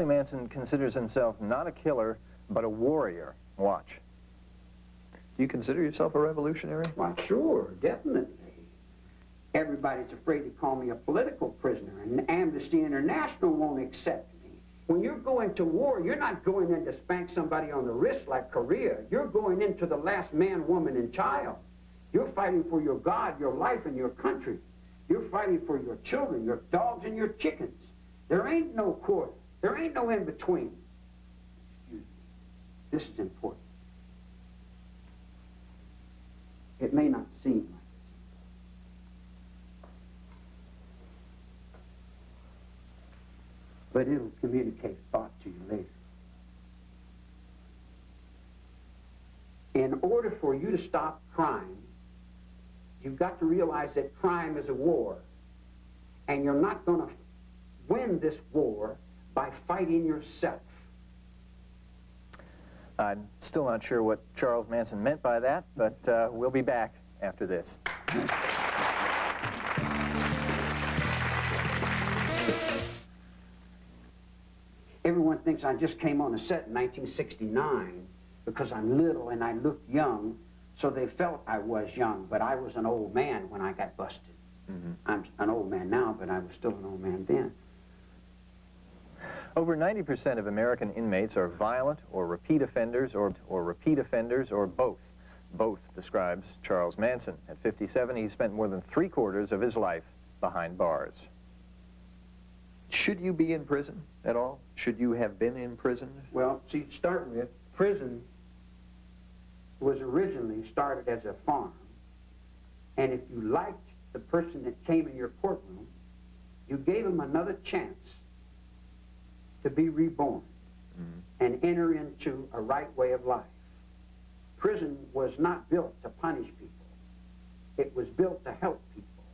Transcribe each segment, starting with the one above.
Manson considers himself not a killer, but a warrior. Watch. Do you consider yourself a revolutionary? Why, sure, definitely. Everybody's afraid to call me a political prisoner, and Amnesty International won't accept me. When you're going to war, you're not going in to spank somebody on the wrist like Korea. You're going into the last man, woman, and child. You're fighting for your God, your life, and your country. You're fighting for your children, your dogs, and your chickens. There ain't no quarter. There ain't no in-between. Excuse me. This is important. It may not seem like it's important, but it'll communicate thought to you later. In order for you to stop crime, you've got to realize that crime is a war, and you're not going to win this war by fighting yourself. I'm still not sure what Charles Manson meant by that, but we'll be back after this. Everyone thinks I just came on the set in 1969 because I'm little and I look young, so they felt I was young, but I was an old man when I got busted. I'm an old man now, but I was still an old man then. Over 90% of American inmates are violent or repeat offenders or both. Both describes Charles Manson. At 57, he spent more than 3/4 of his life behind bars. Should you be in prison at all? Should you have been in prison? Well, see, to start with, prison was originally started as a farm, and if you liked the person that came in your courtroom, you gave him another chance to be reborn and enter into a right way of life. Prison was not built to punish people. It was built to help people.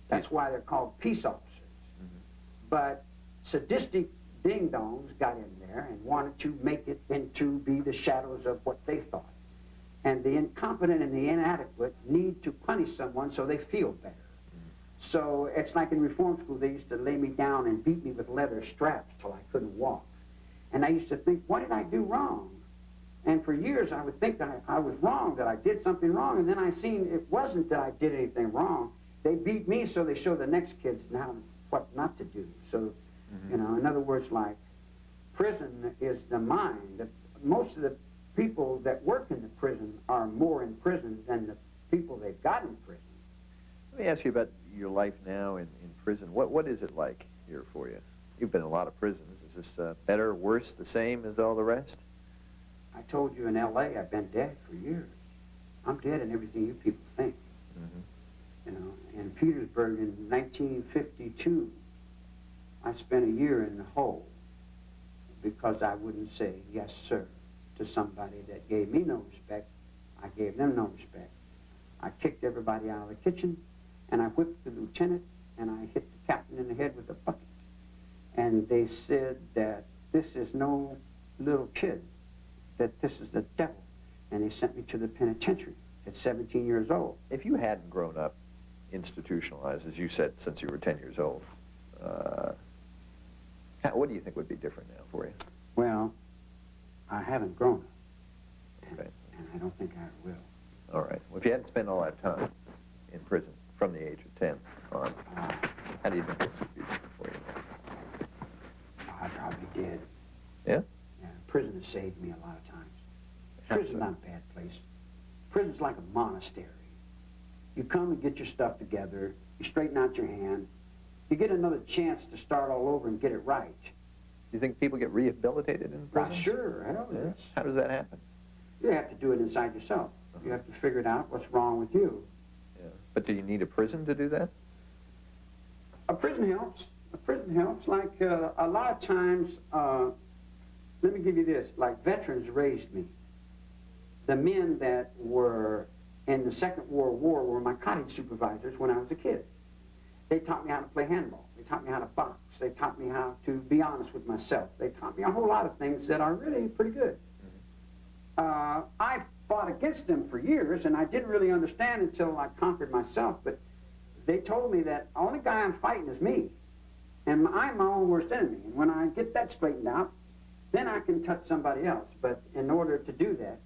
That's why they're called peace officers. But sadistic ding-dongs got in there and wanted to make it into be the shadows of what they thought. And the incompetent and the inadequate need to punish someone so they feel better. So it's like in reform school, they used to lay me down and beat me with leather straps till I couldn't walk. And I used to think, what did I do wrong? And for years I would think that I was wrong, that I did something wrong, and then I seen it wasn't that I did anything wrong. They beat me so they show the next kids now what not to do. So, you know, in other words, like, prison is the mind. Most of the people that work in the prison are more in prison than the people they've got in prison. Let me ask you about your life now in prison. What is it like here for you? You've been in a lot of prisons. Is this better, worse, the same as all the rest? I told you in L.A. I've been dead for years. I'm dead in everything you people think. You know, in Petersburg in 1952, I spent a year in the hole because I wouldn't say yes, sir, to somebody that gave me no respect. I gave them no respect. I kicked everybody out of the kitchen, and I whipped the lieutenant, and I hit the captain in the head with a bucket. And they said that this is no little kid, that this is the devil. And they sent me to the penitentiary at 17 years old. If you hadn't grown up institutionalized, as you said, since you were 10 years old, what do you think would be different now for you? Well, I haven't grown up, Okay. and I don't think I ever will. All right. Well, if you hadn't spent all that time in prison from the age of 10 on, how do you think it would be different for you? I probably did. Yeah? Yeah, prison has saved me a lot of times. How Prison's so? not a bad place. Prison's like a monastery. You come and get your stuff together, you straighten out your hand, you get another chance to start all over and get it right. Do you think people get rehabilitated in prison? Sure, I know this. How does that happen? You have to do it inside yourself. You have to figure it out what's wrong with you. Yeah. But do you need a prison to do that? A prison helps. A prison helps. Like a lot of times, let me give you this, like veterans raised me. The men that were in the Second World War were my cottage supervisors when I was a kid. They taught me how to play handball. They taught me how to box. They taught me how to be honest with myself. They taught me a whole lot of things that are really pretty good. I fought against them for years, and I didn't really understand until I conquered myself, but they told me that the only guy I'm fighting is me. And I'm my own worst enemy. And when I get that straightened out, then I can touch somebody else. But in order to do that,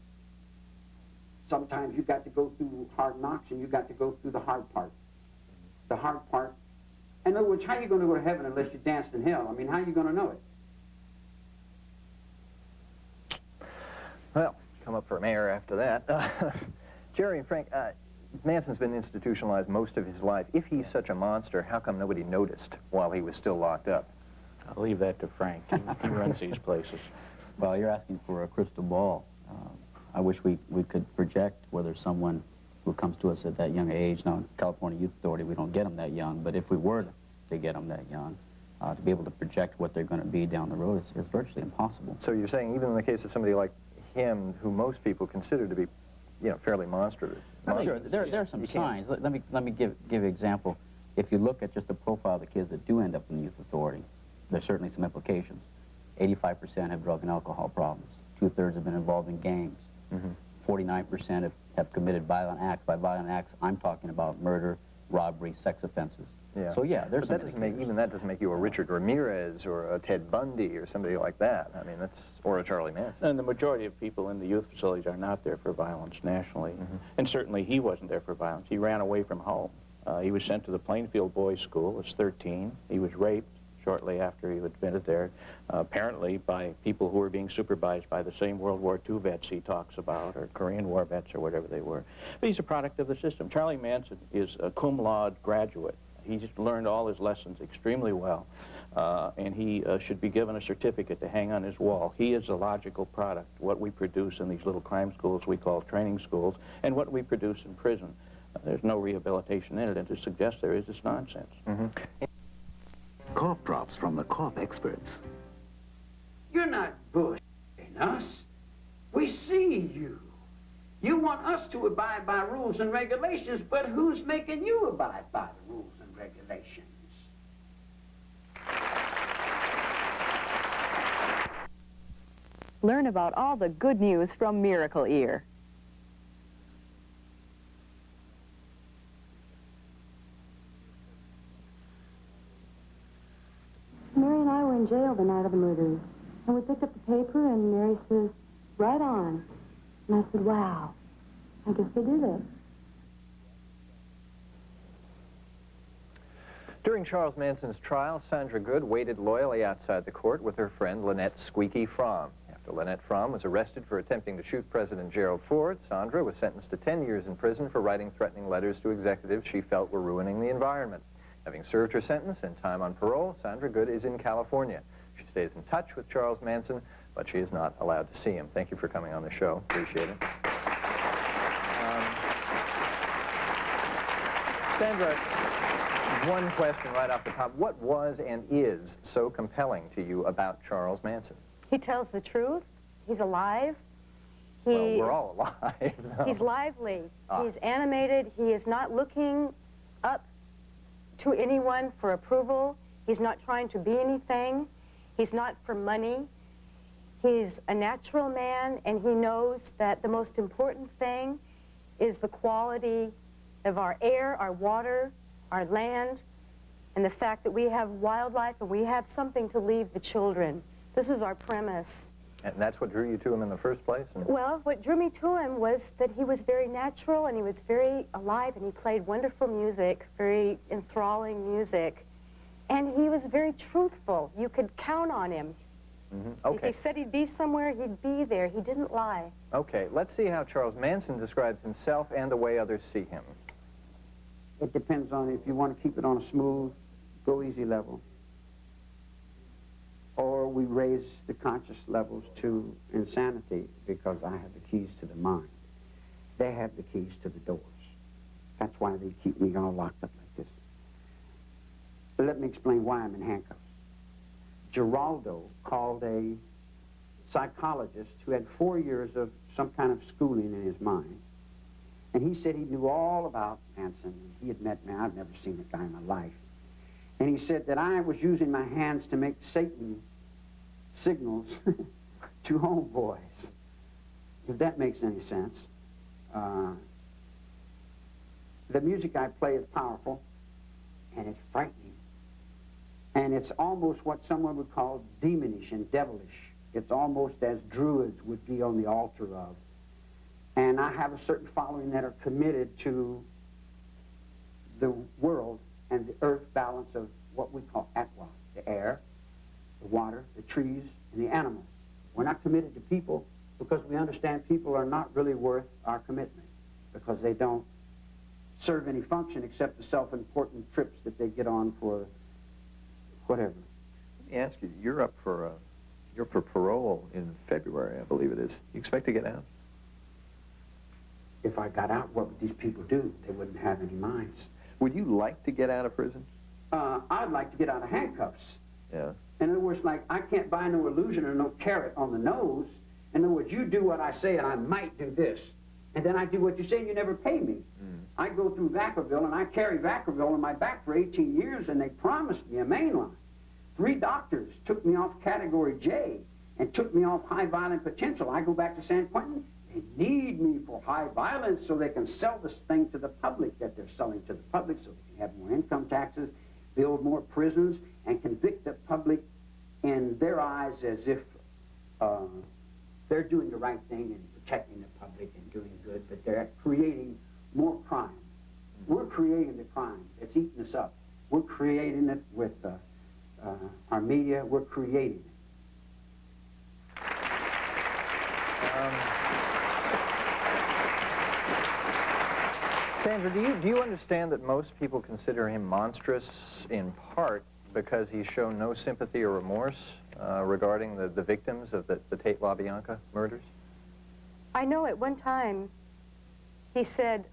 sometimes you got to go through hard knocks and you got to go through the hard part. The hard part. In other words, how are you going to go to heaven unless you danced in hell? I mean, how are you going to know it? Well, come up for mayor after that. Jerry and Frank, Manson's been institutionalized most of his life. If he's such a monster, how come nobody noticed while he was still locked up? I'll leave that to Frank. He runs these places. Well, you're asking for a crystal ball. I wish we could project whether someone who comes to us at that young age, now in California Youth Authority, we don't get them that young, but if we were to get them that young, to be able to project what they're going to be down the road is virtually impossible. So you're saying even in the case of somebody like him, who most people consider to be, you know, fairly monstrous. Sure, there are some signs. Let me give an example. If you look at just the profile of the kids that do end up in the Youth Authority, there's certainly some implications. 85% have drug and alcohol problems. 2/3 have been involved in gangs. 49% have committed violent acts. By violent acts, I'm talking about murder, robbery, sex offenses. Yeah. So yeah, there's but some that doesn't make, even that doesn't make you a Richard Ramirez or a Ted Bundy or somebody like that. I mean, that's, or a Charlie Manson. And the majority of people in the youth facilities are not there for violence nationally. And certainly he wasn't there for violence. He ran away from home. He was sent to the Plainfield Boys School. Was 13. He was raped shortly after he was admitted there, apparently by people who were being supervised by the same World War II vets he talks about, or Korean War vets, or whatever they were. But he's a product of the system. Charlie Manson is a cum laude graduate. He just learned all his lessons extremely well, and he should be given a certificate to hang on his wall. He is a logical product, what we produce in these little crime schools we call training schools, and what we produce in prison. There's no rehabilitation in it, and to suggest there is nonsense. Cough drops from the cough experts. You're not bullshitting us. We see you. You want us to abide by rules and regulations, but who's making you abide by the rules and regulations? Learn about all the good news from Miracle Ear. Mary and I were in jail the night of the murders, and we picked up the paper, and Mary says, "Right on." And I said, "Wow, I guess they did it." During Charles Manson's trial, Sandra Good waited loyally outside the court with her friend Lynette Squeaky Fromm. After Lynette Fromm was arrested for attempting to shoot President Gerald Ford, Sandra was sentenced to 10 years in prison for writing threatening letters to executives she felt were ruining the environment. Having served her sentence and time on parole, Sandra Good is in California. She stays in touch with Charles Manson, but she is not allowed to see him. Thank you for coming on the show. Appreciate it. Sandra, one question right off the top. What was and is so compelling to you about Charles Manson? He tells the truth. He's alive. Well, we're all alive. No. He's lively. He's animated. He is not looking up to anyone for approval. He's not trying to be anything. He's not for money. He's a natural man, and he knows that the most important thing is the quality of our air, our water, our land, and the fact that we have wildlife and we have something to leave the children. This is our premise. And that's what drew you to him in the first place? Well, what drew me to him was that he was very natural and he was very alive, and he played wonderful music, very enthralling music. And he was very truthful. You could count on him. Okay. If he said he'd be somewhere, he'd be there. He didn't lie. Okay, let's see how Charles Manson describes himself and the way others see him. It depends on if you want to keep it on a smooth, go easy level, or we raise the conscious levels to insanity, because I have the keys to the mind. They have the keys to the doors. That's why they keep me all locked up like this. But let me explain why I'm in handcuffs. Geraldo called a psychologist who had 4 years of some kind of schooling in his mind, and he said he knew all about Manson. He had met me. I've never seen a guy in my life. And he said that I was using my hands to make Satan signals to homeboys, if that makes any sense. The music I play is powerful, and it's frightening. And it's almost what someone would call demonish and devilish. It's almost as druids would be on the altar of. And I have a certain following that are committed to the world and the earth balance of what we call atwa, the air, the water, the trees, and the animals. We're not committed to people because we understand people are not really worth our commitment because they don't serve any function except the self-important trips that they get on for whatever. Let me ask you, you're for parole in February, I believe it is. You expect to get out? If I got out, what would these people do? They wouldn't have any minds. Would you like to get out of prison? I'd like to get out of handcuffs. Yeah. In other words, like, I can't buy no illusion or no carrot on the nose. In other words, you do what I say and I might do this. And then I do what you say and you never pay me. I go through Vacaville and I carry Vacaville on my back for 18 years and they promised me a mainline. 3 doctors took me off Category J and took me off high violent potential. I go back to San Quentin. They need me for high violence so they can sell this thing to the public that they're selling to the public so they can have more income taxes, build more prisons, and convict the public in their eyes as if they're doing the right thing and protecting the public and doing good, but they're creating more crime. We're creating the crime. It's eating us up. We're creating it with our media. We're creating it. Sandra, do you understand that most people consider him monstrous in part because he's shown no sympathy or remorse regarding the victims of the Tate LaBianca murders? I know at one time he said,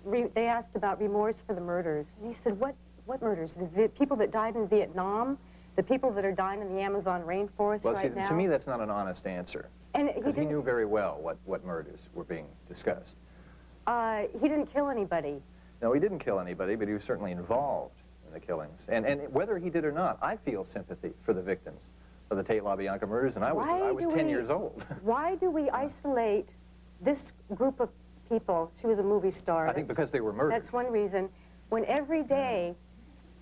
they asked about remorse for the murders. And he said, what murders? The people that died in Vietnam? The people that are dying in the Amazon rainforest right now? To me, that's not an honest answer. Because he knew very well what murders were being discussed. He didn't kill anybody. No, he didn't kill anybody, but he was certainly involved in the killings. And whether he did or not, I feel sympathy for the victims of the Tate LaBianca murders, and I was 10 years old. Why do we isolate this group of people? She was a movie star. I think because they were murdered. That's one reason. When every day,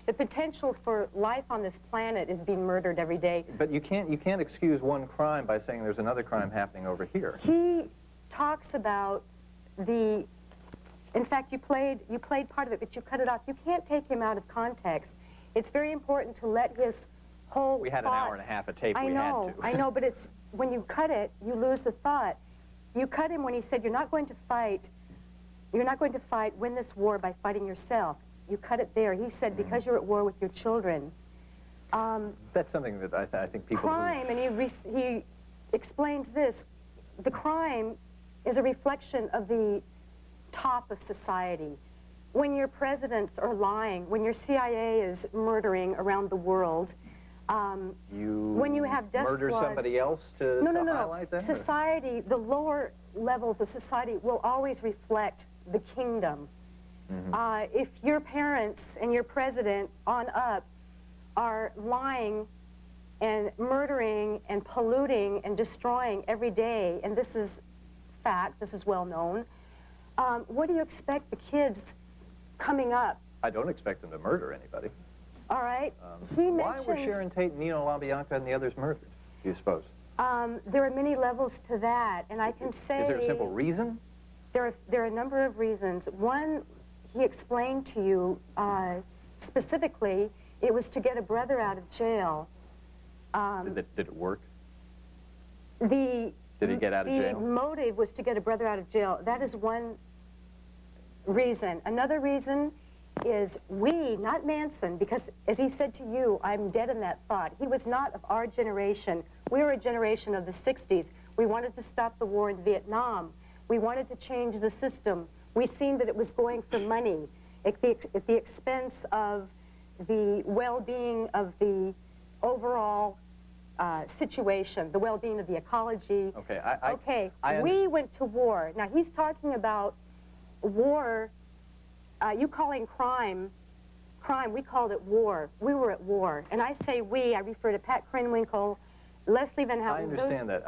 the potential for life on this planet is being murdered every day. But you can't excuse one crime by saying there's another crime happening over here. He talks about in fact, you played part of it, but you cut it off. You can't take him out of context. It's very important to let his whole We had an hour and a half of tape. I know, but it's when you cut it, you lose the thought. You cut him when he said, you're not going to fight, win this war by fighting yourself. You cut it there. He said, because you're at war with your children. That's something that I think people crime, and he explains this, the crime is a reflection of the top of society. When your presidents are lying, when your CIA is murdering around the world, when you have death murder squads, somebody else to highlight that? Society, the lower levels of society will always reflect the kingdom. If your parents and your president on up are lying and murdering and polluting and destroying every day, and this is fact, this is well known, what do you expect the kids coming up? I don't expect them to murder anybody. All right. Why were Sharon Tate, Nino LaBianca, and the others murdered, do you suppose? There are many levels to that, and I can say... Is there a simple reason? There are a number of reasons. One, he explained to you specifically, it was to get a brother out of jail. Did it work? Did he get out of jail? The motive was to get a brother out of jail. That is one reason. Another reason is we, not Manson, because as he said to you, I'm dead in that thought. He was not of our generation. We were a generation of the 60s. We wanted to stop the war in Vietnam. We wanted to change the system. We seen that it was going for money at the expense of the well-being of the overall situation, the well-being of the ecology. Okay, we went to war. Now, he's talking about war, you calling crime, we called it war. We were at war. And I say we, I refer to Pat Krenwinkel, Leslie Van Houten. I understand that.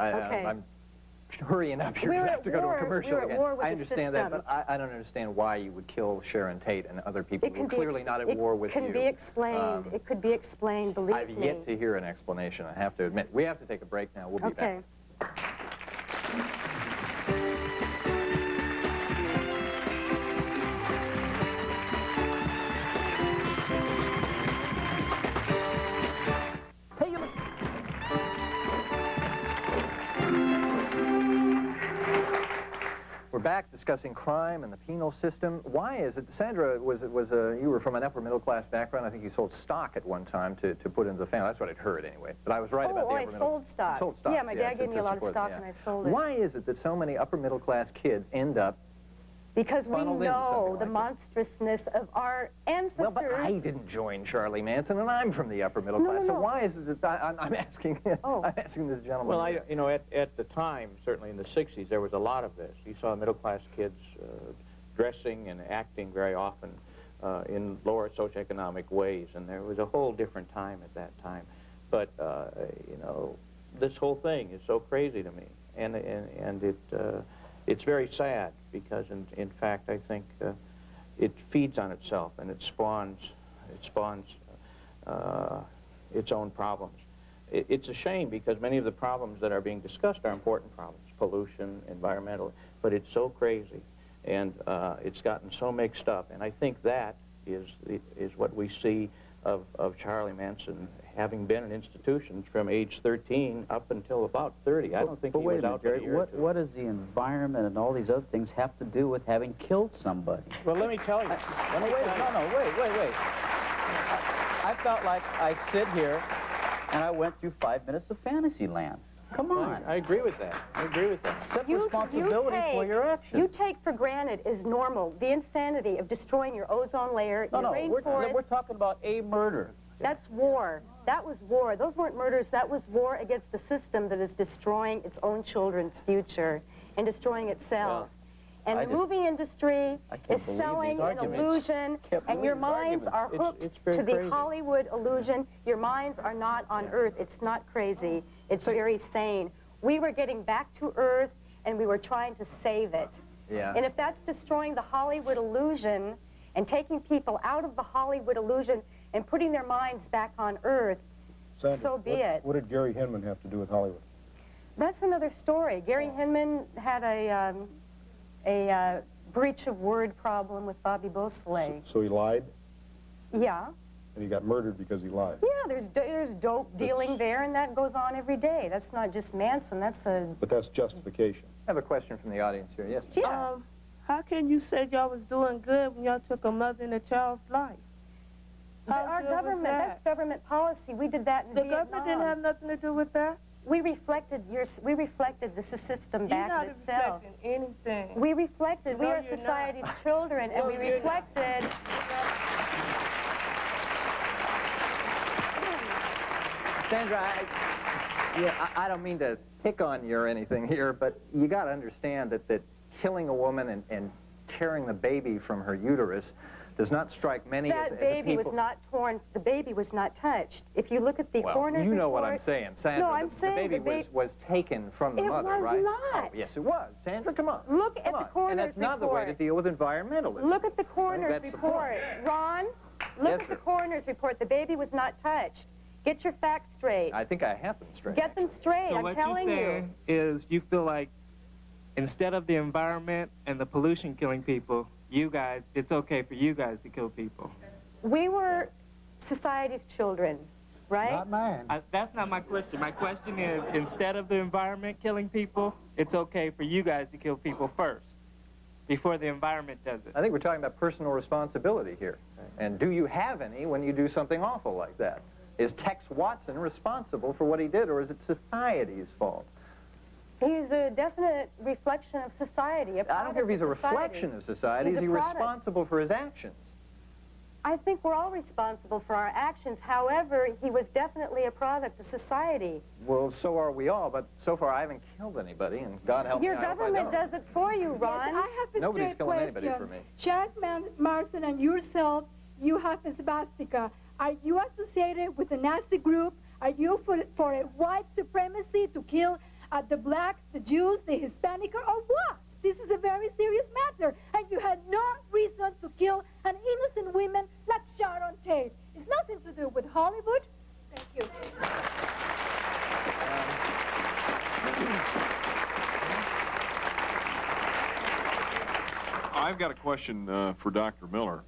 hurrying up here. We're We at have to go to war. a commercial We're at again. war with I the understand that, system. but I don't understand why you would kill Sharon Tate and other people who are clearly not at war with you. It can be explained. It could be explained, believe me. I've yet to hear an explanation, I have to admit. We have to take a break now. We'll be back. We're back discussing crime and the penal system. Why is it, Sandra, you were from an upper middle class background. I think you sold stock at one time to put into the family. That's what I'd heard anyway. But I was right about the upper middle. I sold stock. Sold stock. Yeah, my dad gave me a lot of stock and I sold it. Why is it that so many upper middle class kids end up because we funneled into know something the like monstrousness of our ancestors. Well, but I didn't join Charlie Manson, and I'm from the upper middle class. So why is it that I'm asking? I'm asking this gentleman. Well, you know, at the time, certainly in the '60s, there was a lot of this. You saw middle class kids dressing and acting very often in lower socioeconomic ways, and there was a whole different time at that time. But you know, this whole thing is so crazy to me, and it's very sad because, in fact, I think it feeds on itself and it spawns its own problems. It's a shame because many of the problems that are being discussed are important problems: pollution, environmental. But it's so crazy, and it's gotten so mixed up. And I think that is what we see of Charlie Manson having been in institutions from age 13 up until about 30. I don't think he was out for a year or two. What does the environment and all these other things have to do with having killed somebody? Well, let me tell you. Wait. I felt like I sit here and I went through 5 minutes of fantasy land. Come on. I agree with that. I agree with that. Accept responsibility for your actions. You take for granted is normal the insanity of destroying your ozone layer, your rainforest. We're talking about a murder. That's war. That was war. Those weren't murders. That was war against the system that is destroying its own children's future and destroying itself. And the movie industry is selling an illusion, and your minds are hooked to the Hollywood illusion. Your minds are not on Earth. It's not crazy. It's very sane. We were getting back to Earth, and we were trying to save it. Yeah. And if that's destroying the Hollywood illusion and taking people out of the Hollywood illusion and putting their minds back on Earth, Sandra, so be it. What did Gary Hinman have to do with Hollywood? That's another story. Gary Hinman had a breach of word problem with Bobby Beausoleil. So he lied? Yeah. And he got murdered because he lied? Yeah, there's dope dealing there, and that goes on every day. That's not just Manson, that's a... But that's justification. I have a question from the audience here. Yes? Yeah. How can you say y'all was doing good when y'all took a mother and a child's life? Our government, that's government policy. We did that in Vietnam. The government didn't have nothing to do with that? We reflected the system back at itself. You're not reflecting anything. We reflected. No, we are you're society's not. children, and No, we you're reflected. Sandra, I don't mean to pick on you or anything here, but you got to understand that killing a woman and tearing the baby from her uterus does not strike many as That baby was not torn. The baby was not touched. If you look at the coroner's report... you know what I'm saying, Sandra. No, I'm saying the baby was taken from the mother, right? It was not. Oh, yes, it was. Sandra, come on. Look at the coroner's report. And that's not the way to deal with environmentalism. Look at the coroner's report. Ron, look at the coroner's report. The baby was not touched. Get your facts straight. I think I have them straight. Get them straight, I'm telling you. So what you're saying is you feel like instead of the environment and the pollution killing people, you guys, it's okay for you guys to kill people. We were society's children, right? Not mine. That's not my question. My question is, instead of the environment killing people, it's okay for you guys to kill people first, before the environment does it. I think we're talking about personal responsibility here. And do you have any when you do something awful like that? Is Tex Watson responsible for what he did, or is it society's fault? He's a definite reflection of society. I don't care if he's a reflection of society. Is he responsible for his actions? I think we're all responsible for our actions. However, he was definitely a product of society. Well, so are we all, but so far I haven't killed anybody, and God help me, I hope I don't. Your government does it for you, Ron. Yes, I have a Nobody's straight killing question. anybody for me. Charles Manson and yourself, you have a swastika. Are you associated with a Nazi group? Are you for a white supremacy to kill at the blacks, the Jews, the Hispanic, or what? This is a very serious matter, and you had no reason to kill an innocent woman like Sharon Tate. It's nothing to do with Hollywood. Thank you. I've got a question for Dr. Miller.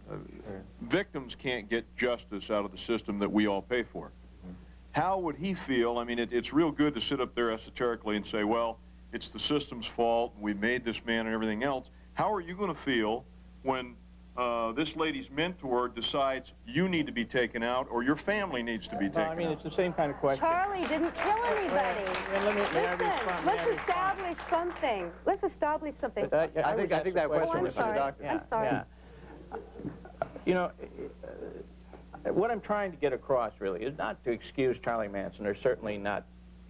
Victims can't get justice out of the system that we all pay for. How would he feel? I mean, it's real good to sit up there esoterically and say, well, it's the system's fault, we made this man and everything else. How are you going to feel when this lady's mentor decides you need to be taken out or your family needs to be taken out? I mean, it's the same kind of question. Charlie didn't kill anybody. Listen, let's establish something. Let's establish something. I think that question was for the doctor. I'm sorry. Yeah. You know, what I'm trying to get across really is not to excuse Charlie Manson, or certainly not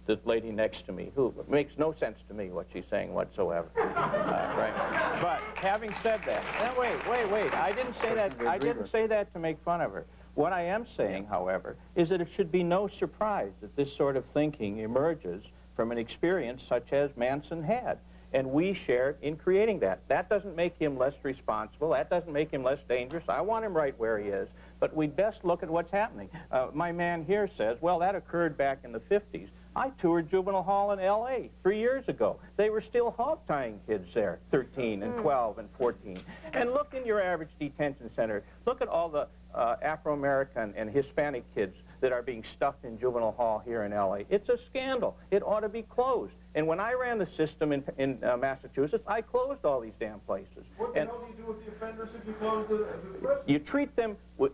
the lady next to me, who makes no sense to me what she's saying whatsoever. Right? But having said that, now wait, I didn't say that. I didn't say that to make fun of her. What I am saying, however, is that it should be no surprise that this sort of thinking emerges from an experience such as Manson had. And we shared in creating that. That doesn't make him less responsible. That doesn't make him less dangerous. I want him right where he is. But we best look at what's happening. My man here says, well, that occurred back in the 50s. I toured juvenile hall in L.A. 3 years ago. They were still hog-tying kids there, 13 and 12 and 14. And look in your average detention center. Look at all the Afro-American and Hispanic kids that are being stuffed in juvenile hall here in L.A. It's a scandal. It ought to be closed. And when I ran the system in Massachusetts, I closed all these damn places. What the hell do you do with the offenders if you close the prison? You treat them with,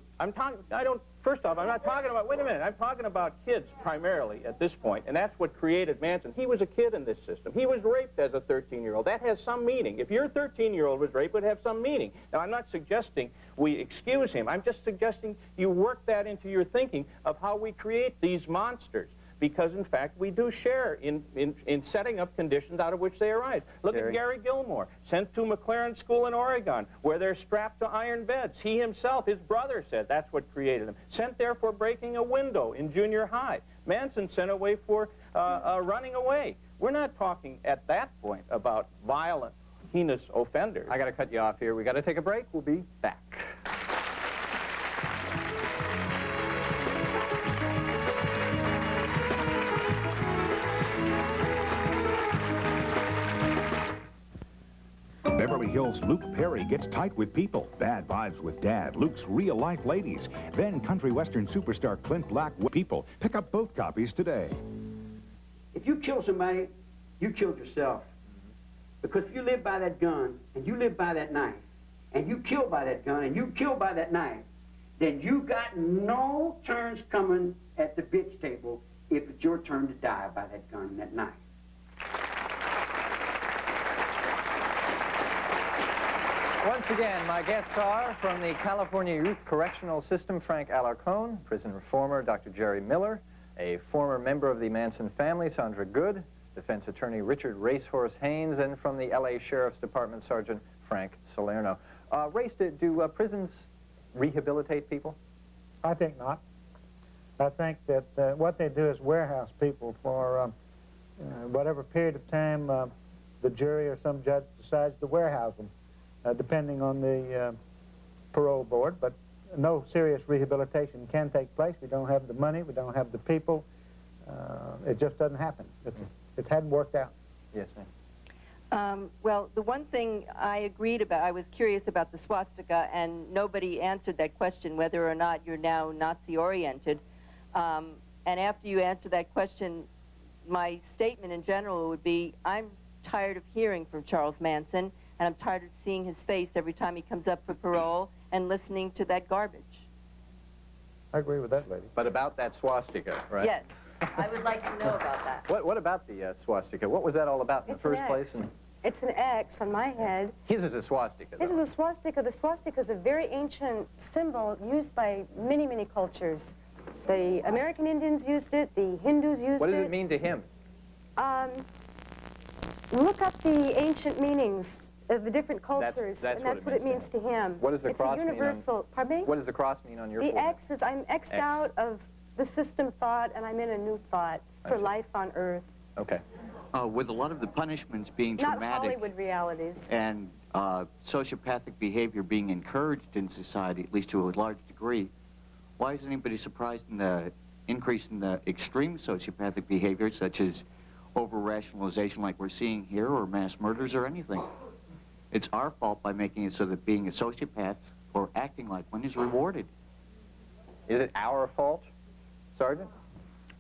first off, I'm not talking about, wait a minute, I'm talking about kids primarily at this point, and that's what created Manson. He was a kid in this system. He was raped as a 13-year-old. That has some meaning. If your 13-year-old was raped, it would have some meaning. Now, I'm not suggesting we excuse him. I'm just suggesting you work that into your thinking of how we create these monsters. Because, in fact, we do share in setting up conditions out of which they arise. Look at Gary Gilmore, sent to McLaren School in Oregon, where they're strapped to iron beds. He himself, his brother said that's what created him. Sent there for breaking a window in junior high. Manson sent away for running away. We're not talking at that point about violent, heinous offenders. I got to cut you off here. We got to take a break. We'll be back. Beverly Hills Luke Perry gets tight with people. Bad vibes with Dad, Luke's real-life ladies. Then country western superstar Clint Black with People. Pick up both copies today. If you kill somebody, you killed yourself. Because if you live by that gun, and you live by that knife, and you kill by that gun, and you kill by that knife, then you got no turns coming at the bitch table if it's your turn to die by that gun and that knife. Once again, my guests are from the California Youth Correctional System, Frank Alarcon, prison reformer, Dr. Jerry Miller, a former member of the Manson family, Sandra Good, defense attorney Richard Racehorse Haynes, and from the L.A. Sheriff's Department, Sergeant Frank Salerno. Race, do prisons rehabilitate people? I think not. I think that what they do is warehouse people for whatever period of time the jury or some judge decides to warehouse them. Depending on the parole board, but no serious rehabilitation can take place. We don't have the money, we don't have the people. It just doesn't happen. It hadn't worked out. Yes, ma'am. Well, the one thing I agreed about, I was curious about the swastika, and nobody answered that question, whether or not you're now Nazi-oriented. And after you answer that question, my statement in general would be, I'm tired of hearing from Charles Manson, and I'm tired of seeing his face every time he comes up for parole and listening to that garbage. I agree with that lady. But about that swastika, right? Yes. I would like to know about that. What about the swastika? What was that all about in the first place? It's an X on my head. His is a swastika, though. His is a swastika. The swastika is a very ancient symbol used by many, many cultures. The American Indians used it. The Hindus used it. What does it mean to him? Look up the ancient meanings of the different cultures, that's and that's what it means to him. What does the cross mean? It's a universal. Pardon me? What does the cross mean on your The forehead? X is I'm X'd out of the system thought, and I'm in a new thought for life on Earth. Okay. With a lot of the punishments being Not traumatic Hollywood realities. and sociopathic behavior being encouraged in society, at least to a large degree, why is anybody surprised in the increase in the extreme sociopathic behavior, such as over-rationalization like we're seeing here, or mass murders, or anything? It's our fault by making it so that being a sociopath or acting like one is rewarded. Is it our fault, Sergeant?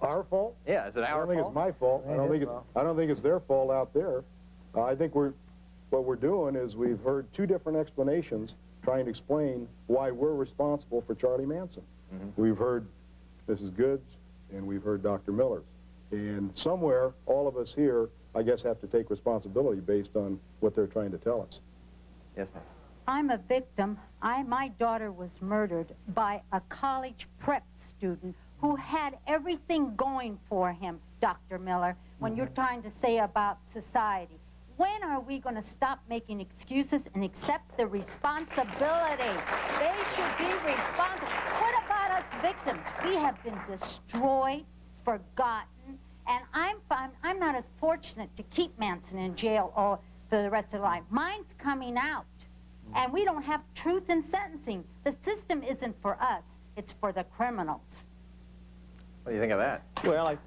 Our fault? Yeah, is it our I don't think fault? it's my fault. I don't think it's their fault out there. I think what we're doing is we've heard two different explanations trying to explain why we're responsible for Charlie Manson. We've heard Mrs. Good's and we've heard Dr. Miller's. And somewhere, all of us here, I guess, have to take responsibility based on what they're trying to tell us. Yes, ma'am. I'm a victim. My daughter was murdered by a college prep student who had everything going for him, Dr. Miller, when you're trying to say about society. When are we going to stop making excuses and accept the responsibility? They should be responsible. What about us victims? We have been destroyed, forgotten, and I'm not as fortunate to keep Manson in jail all for the rest of life. Mine's coming out, and we don't have truth in sentencing. The system isn't for us, it's for the criminals. What do you think of that? Well,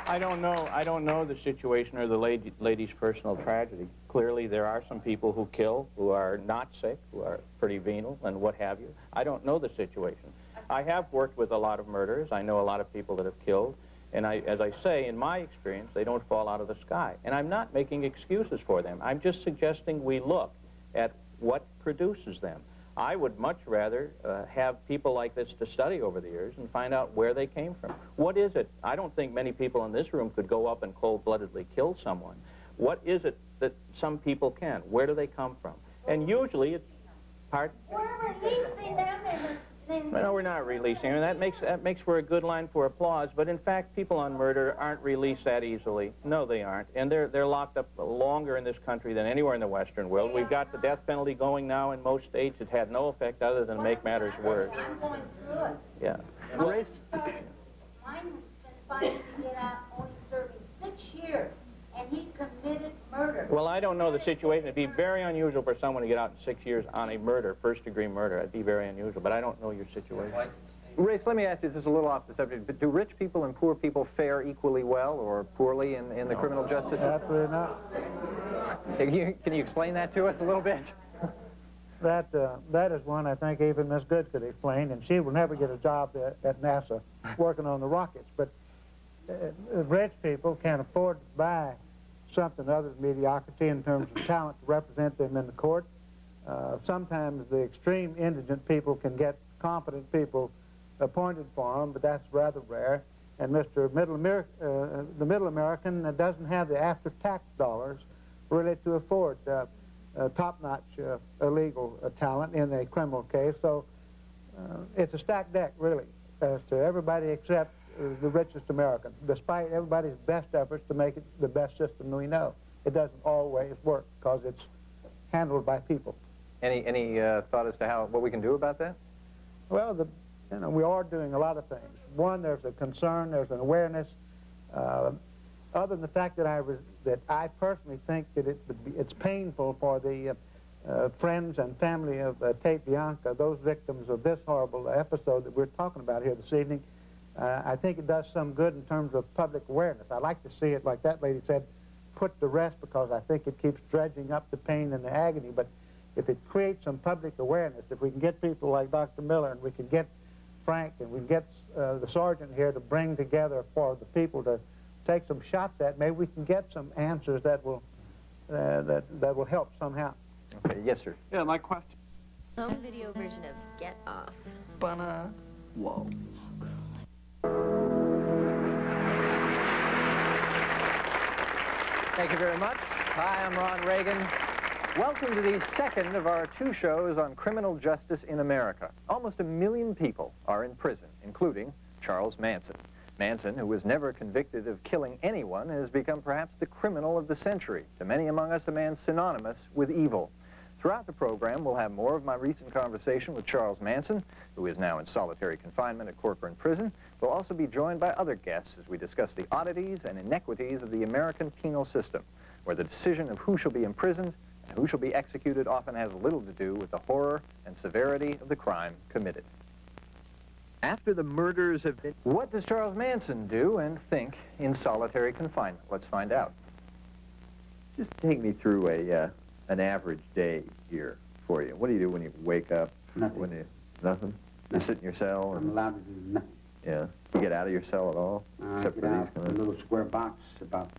I don't know the situation or the lady's personal tragedy. Clearly, there are some people who kill who are not sick, who are pretty venal and what have you. I don't know the situation. I have worked with a lot of murderers. I know a lot of people that have killed. And as I say, in my experience, they don't fall out of the sky. And I'm not making excuses for them. I'm just suggesting we look at what produces them. I would much rather have people like this to study over the years and find out where they came from. What is it? I don't think many people in this room could go up and cold-bloodedly kill someone. What is it that some people can? Where do they come from? And usually it's part... We're releasing them No, we're not releasing them. That makes for a good line for applause, but in fact, people on murder aren't released that easily. No, they aren't. And they're locked up longer in this country than anywhere in the Western world. We've got the death penalty going now in most states. It had no effect other than make matters worse. I'm going through it. Yeah. Mine's been fighting to get out, only serving 6 years, and he committed murder. Well, I don't know the situation. It'd be very unusual for someone to get out in 6 years on a murder, first-degree murder. It'd be very unusual, but I don't know your situation. Race, let me ask you, this is a little off the subject, but do rich people and poor people fare equally well or poorly in the criminal justice system? Absolutely not. Can you explain that to us a little bit? That is one I think even Miss Good could explain, and she will never get a job at NASA working on the rockets. But rich people can't afford to buy something other than mediocrity in terms of talent to represent them in the court. Sometimes the extreme indigent people can get competent people appointed for them, but that's rather rare. And the middle American doesn't have the after-tax dollars really to afford top-notch illegal talent in a criminal case. So it's a stacked deck, really, as to everybody except the richest American, despite everybody's best efforts to make it the best system we know. It doesn't always work because it's handled by people. Any thought as to what we can do about that? Well, we are doing a lot of things. One, there's a concern, there's an awareness. Other than the fact that I personally think that it's painful for the friends and family of Tate Bianca, those victims of this horrible episode that we're talking about here this evening. I think it does some good in terms of public awareness. I like to see it, like that lady said, put to rest, because I think it keeps dredging up the pain and the agony. But if it creates some public awareness, if we can get people like Dr. Miller, and we can get Frank, and we can get the sergeant here to bring together for the people to take some shots at, maybe we can get some answers that will help somehow. Okay, yes, sir. Yeah, my question. Home video version of Get Off. Bana. Whoa. Thank you very much. Hi, I'm Ron Reagan. Welcome to the second of our 2 shows on criminal justice in America. Almost 1 million people are in prison, including Charles Manson. Manson, who was never convicted of killing anyone, has become perhaps the criminal of the century. To many among us, a man synonymous with evil. Throughout the program, we'll have more of my recent conversation with Charles Manson, who is now in solitary confinement at Corcoran Prison. We'll also be joined by other guests as we discuss the oddities and inequities of the American penal system, where the decision of who shall be imprisoned and who shall be executed often has little to do with the horror and severity of the crime committed. After the murders have been... What does Charles Manson do and think in solitary confinement? Let's find out. Just take me through an average day here for you. What do you do when you wake up? Nothing. Nothing? You sit in your cell? I'm allowed to do nothing. Yeah. You get out of your cell at all? Except Get for out these a little square box about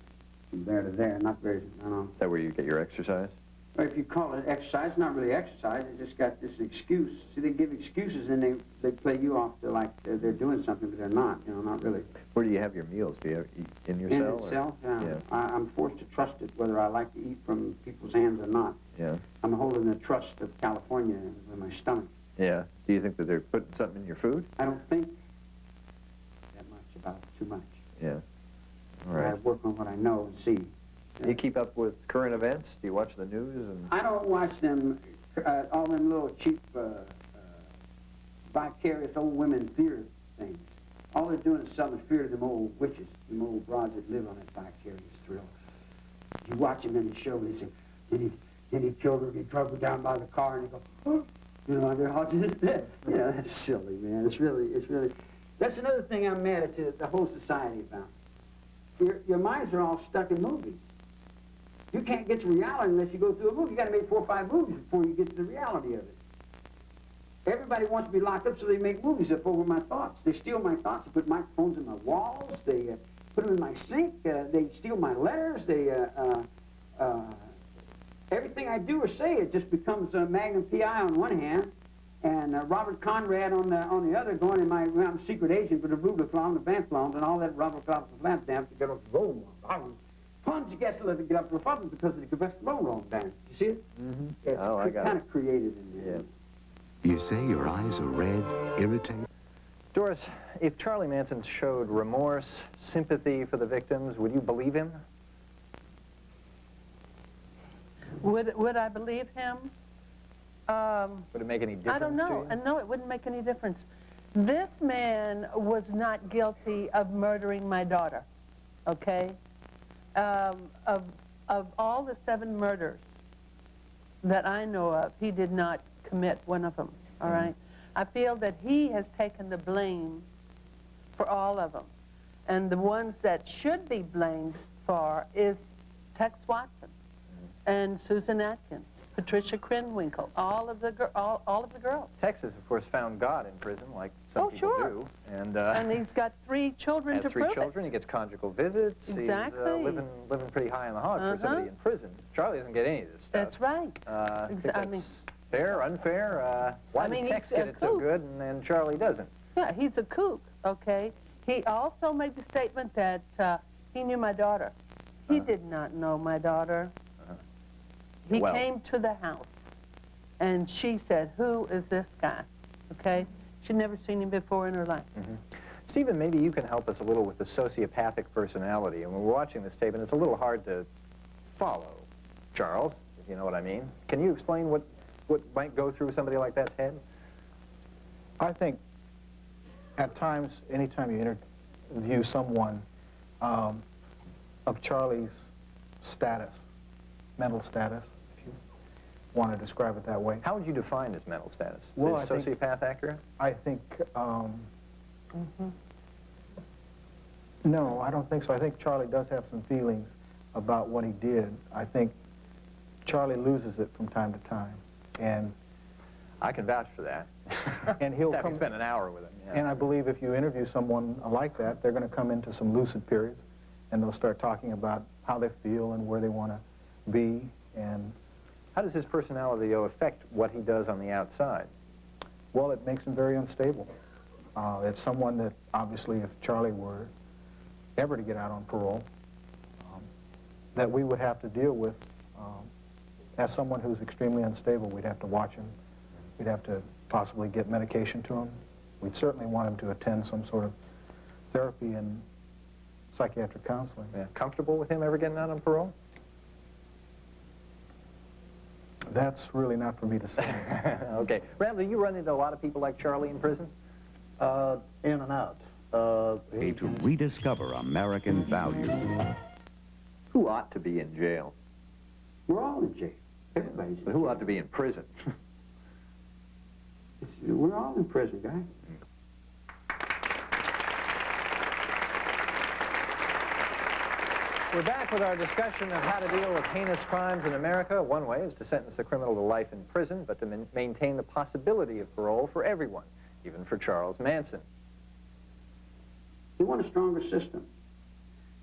from there to there. Not very, I don't know. Is that where you get your exercise? Well, if you call it exercise, not really exercise. They just got this excuse. See, they give excuses and they play you off to like they're doing something, but they're not. You know, not really. Where do you have your meals? Do you eat in your cell? In the cell, yeah. I'm forced to trust it, whether I like to eat from people's hands or not. Yeah. I'm holding the trust of California in my stomach. Yeah. Do you think that they're putting something in your food? I don't think that much about it, too much. Yeah. All right. I work on what I know and see. Do you keep up with current events? Do you watch the news? And I don't watch them, all them little cheap, vicarious old women fear things. All they're doing is selling fear to them old witches, them old broads that live on that vicarious thrill. You watch them in the show, and they say, then he killed her, he drove her down by the car, and they go, oh, you know, they're all just dead. You know, that's silly, man. It's really, that's another thing I'm mad at the whole society about. Your minds are all stuck in movies. You can't get to reality unless you go through a movie. You got to make 4 or 5 movies before you get to the reality of it. Everybody wants to be locked up, so they make movies up over my thoughts. They steal my thoughts. They put microphones in my walls. They put them in my sink. They steal my letters. Everything I do or say, it just becomes Magnum PI on one hand, and Robert Conrad on the other, going in I'm a secret agent for the Rubelflaum, the Banflaums, and all that Robert Conrad lamp dance to get off the road. Plunge the gas to let it get up to the problem because of the cholesterol dance. You see it? Mm-hmm. It's I got kind of created in there. Yeah. You say your eyes are red, irritated? Doris, if Charlie Manson showed remorse, sympathy for the victims, would you believe him? Would I believe him? Would it make any difference? I don't know. No, it wouldn't make any difference. This man was not guilty of murdering my daughter, okay? Of all the 7 murders that I know of, he did not commit one of them, all right? I feel that he has taken the blame for all of them. And the ones that should be blamed for is Tex Watson and Susan Atkins, Patricia Krenwinkel, all of the girls. Texas, of course, found God in prison, like some people do. And he's got 3 children to prove it. 3 children. He gets conjugal visits. Exactly. He's living pretty high on the hog for somebody in prison. Charlie doesn't get any of this stuff. That's right. I mean, fair, unfair. Why does Tex get it so good and Charlie doesn't? Yeah, he's a kook, okay? He also made the statement that he knew my daughter. He did not know my daughter. He came to the house, and she said, who is this guy? Okay? She'd never seen him before in her life. Stephen, maybe you can help us a little with the sociopathic personality. And when we're watching this tape, and it's a little hard to follow Charles, if you know what I mean. Can you explain what might go through somebody like that's head? I think at times, anytime you interview someone of Charlie's status, mental status, if you want to describe it that way. How would you define his mental status? Well, is sociopath accurate? I think, no, I don't think so. I think Charlie does have some feelings about what he did. I think Charlie loses it from time to time, and I can vouch for that. And he'll come spend an hour with him. Yeah. And I believe if you interview someone like that, they're going to come into some lucid periods, and they'll start talking about how they feel and where they want to be. And how does his personality, though, affect what he does on the outside? Well, it makes him very unstable. It's someone that, obviously, if Charlie were ever to get out on parole, that we would have to deal with as someone who's extremely unstable. We'd have to watch him. We'd have to possibly get medication to him. We'd certainly want him to attend some sort of therapy and psychiatric counseling. Yeah. Comfortable with him ever getting out on parole? That's really not for me to say. Okay. Randall, you run into a lot of people like Charlie in prison? In and out. To rediscover American values. Who ought to be in jail? We're all in jail. Everybody's in But who ought to be in prison? We're all in prison, guys. We're back with our discussion of how to deal with heinous crimes in America. One way is to sentence the criminal to life in prison, but to maintain the possibility of parole for everyone, even for Charles Manson. You want a stronger system.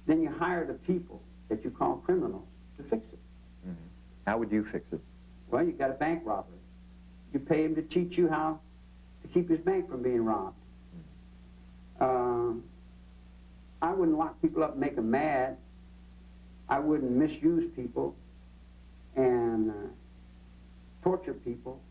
Then you hire the people that you call criminals to fix it. Mm-hmm. How would you fix it? Well, you got a bank robber. You pay him to teach you how to keep his bank from being robbed. I wouldn't lock people up and make them mad. I wouldn't misuse people and torture people.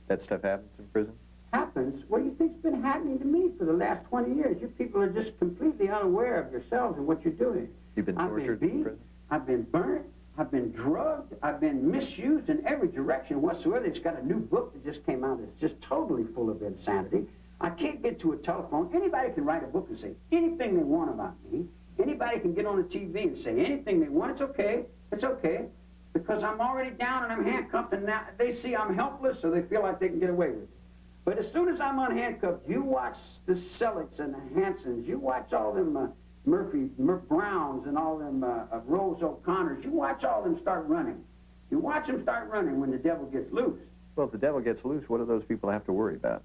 That stuff happens in prison? Happens? What do you think's been happening to me for the last 20 years? You people are just completely unaware of yourselves and what you're doing. You've been tortured in prison? I've been burnt. I've been drugged. I've been misused in every direction whatsoever. It's got a new book that just came out that's just totally full of insanity. I can't get to a telephone. Anybody can write a book and say anything they want about me. Anybody can get on the TV and say anything they want. It's okay. It's okay. Because I'm already down and I'm handcuffed, and now they see I'm helpless, so they feel like they can get away with it. But as soon as I'm unhandcuffed, you watch the Selicks and the Hansons. You watch all them Murphy Browns and all them Rose O'Connors. You watch all them start running. You watch them start running when the devil gets loose. Well, if the devil gets loose, what do those people have to worry about?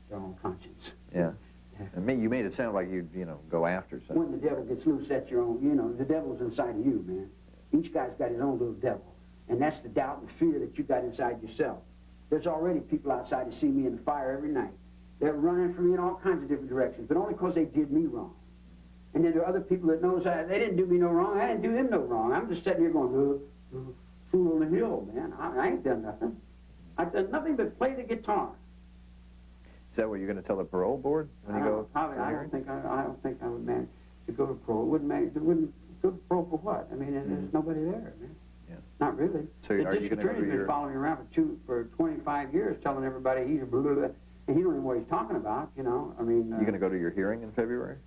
Their own conscience. Yeah. And you made it sound like you'd, go after something. When the devil gets loose, that's your own, the devil's inside of you, man. Each guy's got his own little devil. And that's the doubt and fear that you got inside yourself. There's already people outside to see me in the fire every night. They're running from me in all kinds of different directions, but only because they did me wrong. And then there are other people that knows they didn't do me no wrong. I didn't do them no wrong. I'm just sitting here going, fool on the hill, man. I ain't done nothing. I've done nothing but play the guitar. Is that what you're going to tell the parole board when you go? I don't think I would manage to go to parole. Wouldn't go to parole for what? I mean, there's nobody there, man. Yeah. Not really. So the are you going to go to been following me around for 25 years, telling everybody he's a blah, blah, blah, and he don't even know what he's talking about. I mean. You going to go to your hearing in February?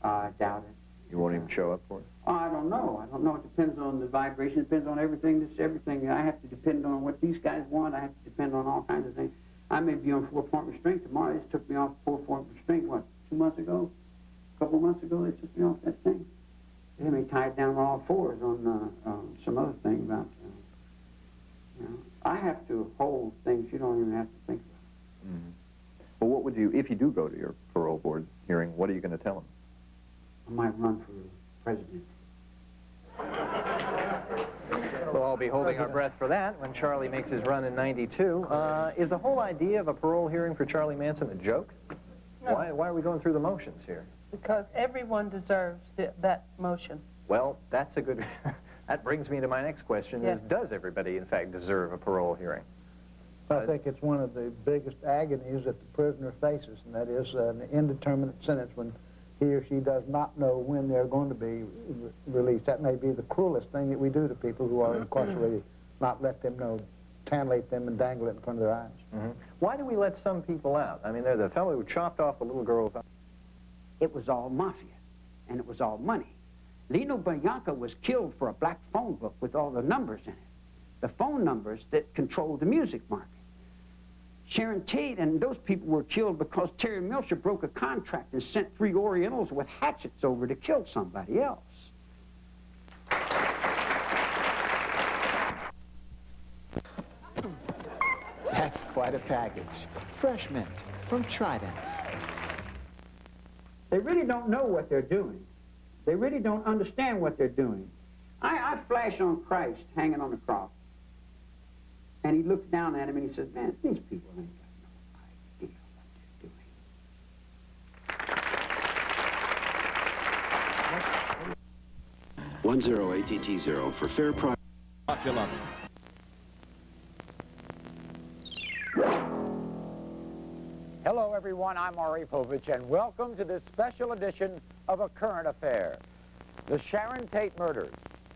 I doubt it. You won't even show up for it? I don't know. I don't know. It depends on the vibration. It depends on everything. Everything. I have to depend on what these guys want. I have to depend on all kinds of things. I may be on 4-point restraint tomorrow. They just took me off 4-point restraint, what, 2 months ago? A couple months ago, they took me off that thing. They had me tied down on all fours on some other thing about, I have to hold things you don't even have to think about. Mm-hmm. Well, what would you, if you do go to your parole board hearing, what are you going to tell them? I might run for president. We'll all be holding our breath for that when Charlie makes his run in '92. Is the whole idea of a parole hearing for Charlie Manson a joke? No. Why are we going through the motions here? Because everyone deserves that motion. Well, that's a good... that brings me to my next question, Yes. is does everybody, in fact, deserve a parole hearing? I think it's one of the biggest agonies that the prisoner faces, and that is an indeterminate sentence when he or she does not know when they're going to be released. That may be the cruelest thing that we do to people who are incarcerated, not let them know, tantillate them and dangle it in front of their eyes. Mm-hmm. Why do we let some people out? I mean, they're the fellow who chopped off the little girl's... It was all mafia, and it was all money. Lino Bianca was killed for a black phone book with all the numbers in it. The phone numbers that controlled the music market. Sharon Tate and those people were killed because Terry Milcher broke a contract and sent 3 Orientals with hatchets over to kill somebody else. That's quite a package. Fresh mint from Trident. They really don't know what they're doing. They really don't understand what they're doing. I flash on Christ hanging on the cross. And he looks down at him and he says, man, these people ain't got no idea what they're doing. 10ATT0 for fair price. Box 11. Hello, everyone. I'm Ari Povich, and welcome to this special edition of A Current Affair. The Sharon Tate murders.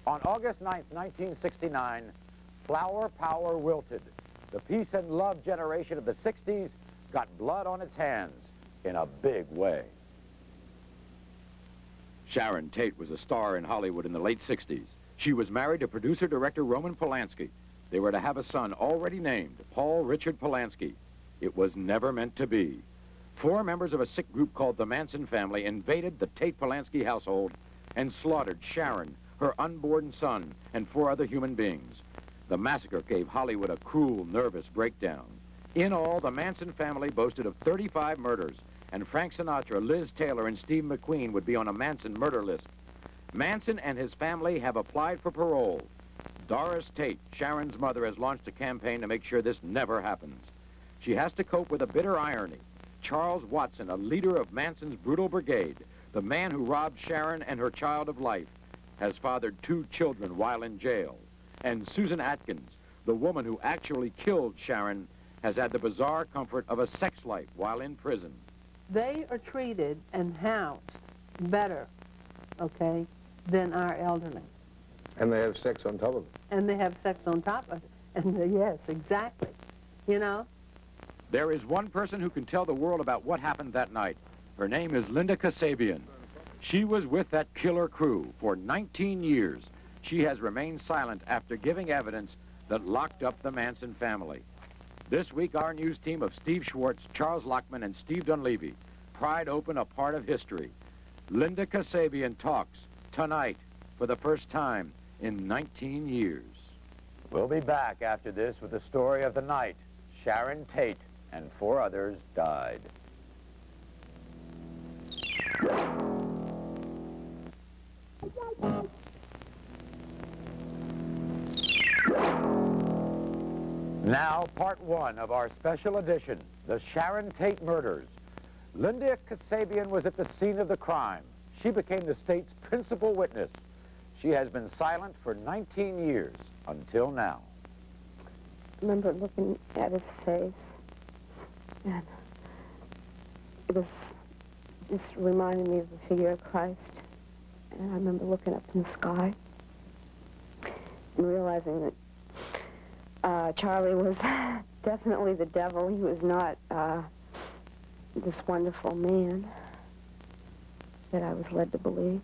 On August 9th, 1969, flower power wilted. The peace and love generation of the 60s got blood on its hands in a big way. Sharon Tate was a star in Hollywood in the late 60s. She was married to producer-director Roman Polanski. They were to have a son already named Paul Richard Polanski. It was never meant to be. 4 members of a sick group called the Manson family invaded the Tate Polanski household and slaughtered Sharon, her unborn son, and 4 other human beings. The massacre gave Hollywood a cruel, nervous breakdown. In all, the Manson family boasted of 35 murders, and Frank Sinatra, Liz Taylor, and Steve McQueen would be on a Manson murder list. Manson and his family have applied for parole. Doris Tate, Sharon's mother, has launched a campaign to make sure this never happens. She has to cope with a bitter irony. Charles Watson, a leader of Manson's brutal brigade, the man who robbed Sharon and her child of life, has fathered 2 children while in jail. And Susan Atkins, the woman who actually killed Sharon, has had the bizarre comfort of a sex life while in prison. They are treated and housed better, okay, than our elderly. And they have sex on top of it. And they have sex on top of it. And yes, exactly. You know? There is one person who can tell the world about what happened that night. Her name is Linda Kasabian. She was with that killer crew for 19 years. She has remained silent after giving evidence that locked up the Manson family. This week, our news team of Steve Schwartz, Charles Lockman, and Steve Dunleavy pried open a part of history. Linda Kasabian talks tonight for the first time in 19 years. We'll be back after this with the story of the night. Sharon Tate and 4 others died. Now, part 1 of our special edition, the Sharon Tate murders. Linda Kasabian was at the scene of the crime. She became the state's principal witness. She has been silent for 19 years, until now. I remember looking at his face, and it was just reminding me of the figure of Christ. And I remember looking up in the sky and realizing that Charlie was definitely the devil. He was not this wonderful man that I was led to believe.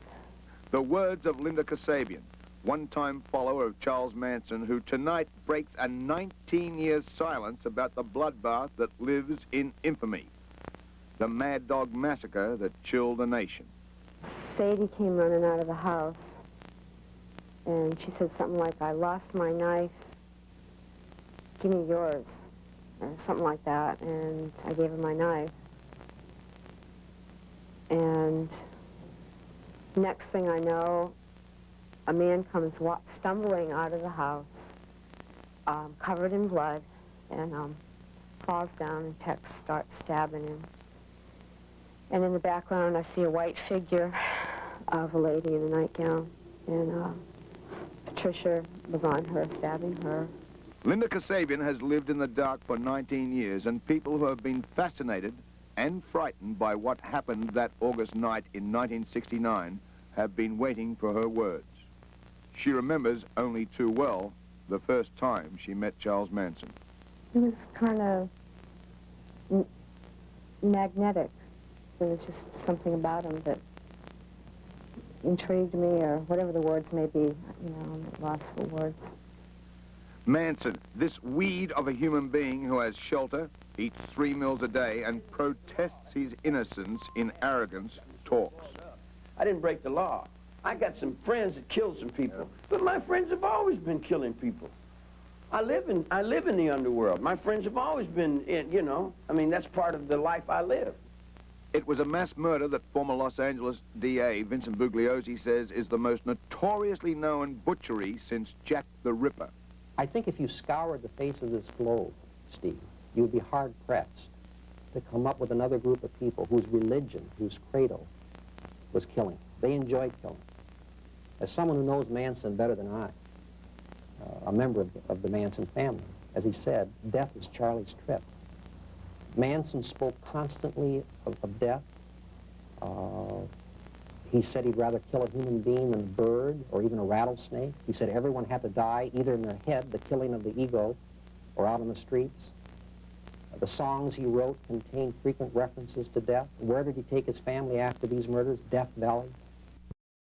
The words of Linda Kasabian, one-time follower of Charles Manson, who tonight breaks a 19-year silence about the bloodbath that lives in infamy. The Mad Dog Massacre that chilled a nation. Sadie came running out of the house, and she said something like, "I lost my knife, give me yours," or something like that, and I gave her my knife. And next thing I know, a man comes stumbling out of the house, covered in blood, and falls down, and Tex starts stabbing him. And in the background, I see a white figure of a lady in a nightgown, and Patricia was on her, stabbing her. Linda Kasabian has lived in the dark for 19 years, and people who have been fascinated and frightened by what happened that August night in 1969 have been waiting for her words. She remembers only too well the first time she met Charles Manson. He was kind of magnetic. There was just something about him that intrigued me, or whatever the words may be. You know, I'm at loss for words. Manson, this weed of a human being who has shelter, eats 3 meals a day, and protests his innocence in arrogance, talks. I didn't break the law. I got some friends that killed some people, but my friends have always been killing people. I live in the underworld. My friends have always been in, you know, I mean, that's part of the life I live. It was a mass murder that former Los Angeles DA Vincent Bugliosi says is the most notoriously known butchery since Jack the Ripper. I think if you scoured the face of this globe, Steve, you would be hard-pressed to come up with another group of people whose religion, whose credo, was killing. They enjoyed killing. As someone who knows Manson better than I, a member of the Manson family, as he said, death is Charlie's trip. Manson spoke constantly of death. He said he'd rather kill a human being than a bird or even a rattlesnake. He said everyone had to die either in their head, the killing of the ego, or out on the streets. The songs he wrote contained frequent references to death. Where did he take his family after these murders? Death Valley.